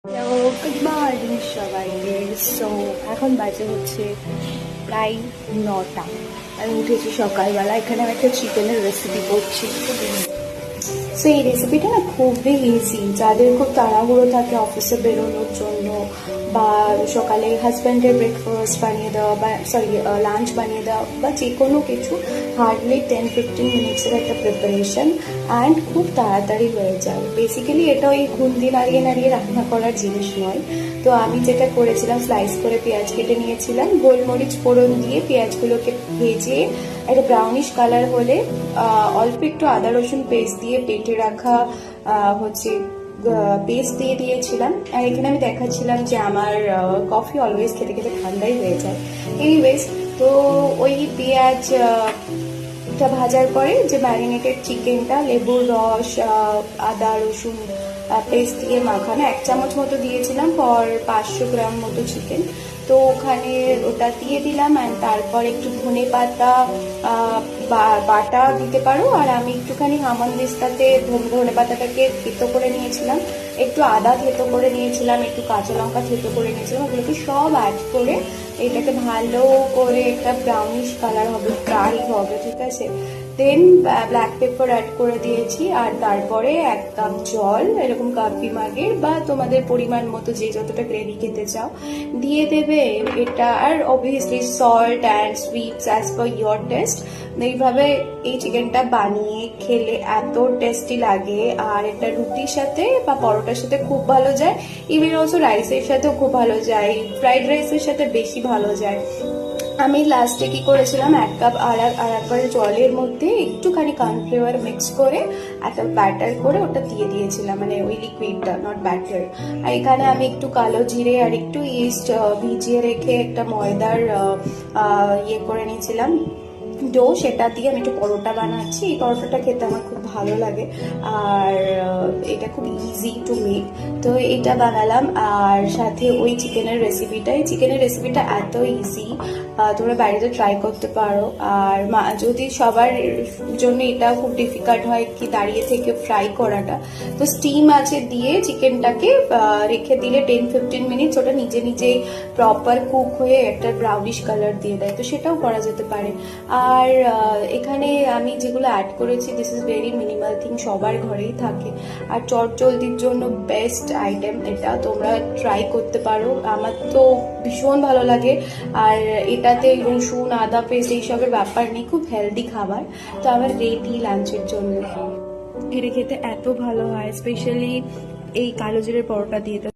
Good morning সবাইকে। So এখন বাজে হচ্ছে প্রায় 9টা। আমি উঠেছি সকালবেলা। এখানে আমি একটা চিকেনের রেসিপি করছি। সো এই রেসিপিটা না খুবই ইজি, যাদের খুব তাড়াহুড়ো থাকে অফিসে বেরোনোর জন্য, বা সকালে হাজব্যান্ডের ব্রেকফাস্ট বানিয়ে দেওয়া, বা লাঞ্চ বানিয়ে দেওয়া, বা যে কোনো কিছু হার্ডলি 10-15 মিনিটসের একটা প্রিপারেশন অ্যান্ড খুব তাড়াতাড়ি হয়ে যায়। বেসিক্যালি এটা ওই খুন্তি নাড়িয়ে নাড়িয়ে রান্না করার জিনিস নয়। তো আমি যেটা করেছিলাম, স্লাইস করে পেঁয়াজ কেটে নিয়েছিলাম, গোলমরিচ ফোড়ন দিয়ে পেঁয়াজগুলোকে ভেজে একটা ব্রাউনিশ কালার হলে অল্প একটু আদা রসুন পেস্ট দিয়ে বেটে রাখা হচ্ছে পেস্ট দিয়ে দিয়েছিলাম। আর এখানে আমি দেখাচ্ছিলাম যে আমার কফি অলওয়েজ খেতে খেতে ঠান্ডাই হয়ে যায়। এনিওয়েজ, তো ওই পেঁয়াজ ভাজার পরে যে ম্যারিনেটেড চিকেনটা, লেবুর রস, আদা রসুন পেস্ট দিয়ে মাখানো 1 চামচ মতো দিয়েছিলাম ফর 500 গ্রাম মতো চিকেন। তো ওখানে ওটা দিয়ে দিলাম। অ্যান্ড তারপর একটু ধনে পাতা বাটা দিতে পারো। আর আমি একটুখানি হামানদিস্তাতে ধনে পাতাটাকে থেতো করে নিয়েছিলাম, একটু আদা থেতো করে নিয়েছিলাম, একটু কাঁচা লঙ্কা থেতো করে নিয়েছিলাম। ওগুলোকে সব অ্যাড করে এটাকে ভালো করে একটা ব্রাউনিশ কালার হবে, ফ্রাই হবে, ঠিক আছে। দেন ব্ল্যাক পেপার অ্যাড করে দিয়েছি। আর তারপরে 1 কাপ জল, এরকম কাপি মাগের বা তোমাদের পরিমাণ মতো যে যতটা গ্রেভি খেতে চাও দিয়ে দেবে এটা। আর obviously salt and sweets as per your taste. এইভাবে এই চিকেনটা বানিয়ে খেলে এত টেস্টি লাগে। আর এটা রুটির সাথে বা পরোটার সাথে খুব ভালো যায়, ইভেন অলসো রাইসের সাথেও খুব ভালো যায়, ফ্রাইড রাইসের সাথে বেশি ভালো যায়। আমি লাস্টে কি করেছিলাম, 1 কাপ আর একবার জলের মধ্যে একটুখানি কর্নফ্লাওয়ার মিক্স করে একটা ব্যাটার করে ওটা দিয়ে দিয়েছিলাম, মানে ওই লিকুইডটা, নট ব্যাটার। আর এখানে আমি একটু কালো জিরে আর একটু ইস্ট ভিজিয়ে রেখে একটা ময়দার ইয়ে করে নিয়েছিলাম ডো, সেটা দিয়ে আমি একটু পরোটা বানাচ্ছি। এই পরোটাটা খেতে আমার খুব ভালো লাগে আর এটা খুব ইজি টু মেক। তো এটা বানালাম আর সাথে ওই চিকেনের রেসিপিটা এত ইজি, তোমরা বাড়িতে ট্রাই করতে পারো। আর যদি সবার জন্য এটা খুব ডিফিকাল্ট হয় কি দাঁড়িয়ে থেকে ফ্রাই করাটা, তো স্টিম আছে দিয়ে চিকেনটাকে রেখে দিলে 10-15 মিনিটস ওটা নিজে নিজেই প্রপার কুক হয়ে একটা ব্রাউনিশ কালার দিয়ে দেয়, তো সেটাও করা যেতে পারে। আর এখানে আমি যেগুলো অ্যাড করেছি, this is very minimal thing, সবার ঘরেই থাকে। আর চটজলদির জন্য বেস্ট আইটেম এটা, তোমরা ট্রাই করতে পারো। আমার তো ভীষণ ভালো লাগে। আর এটাতে রসুন আদা পেস্ট এইসবের ব্যাপার নেই, খুব হেলদি খাবার। তো আমার রেডি লাঞ্চের জন্য। এটা খেতে এত ভালো হয়, স্পেশালি এই কালো জিরের পরোটা দিয়ে।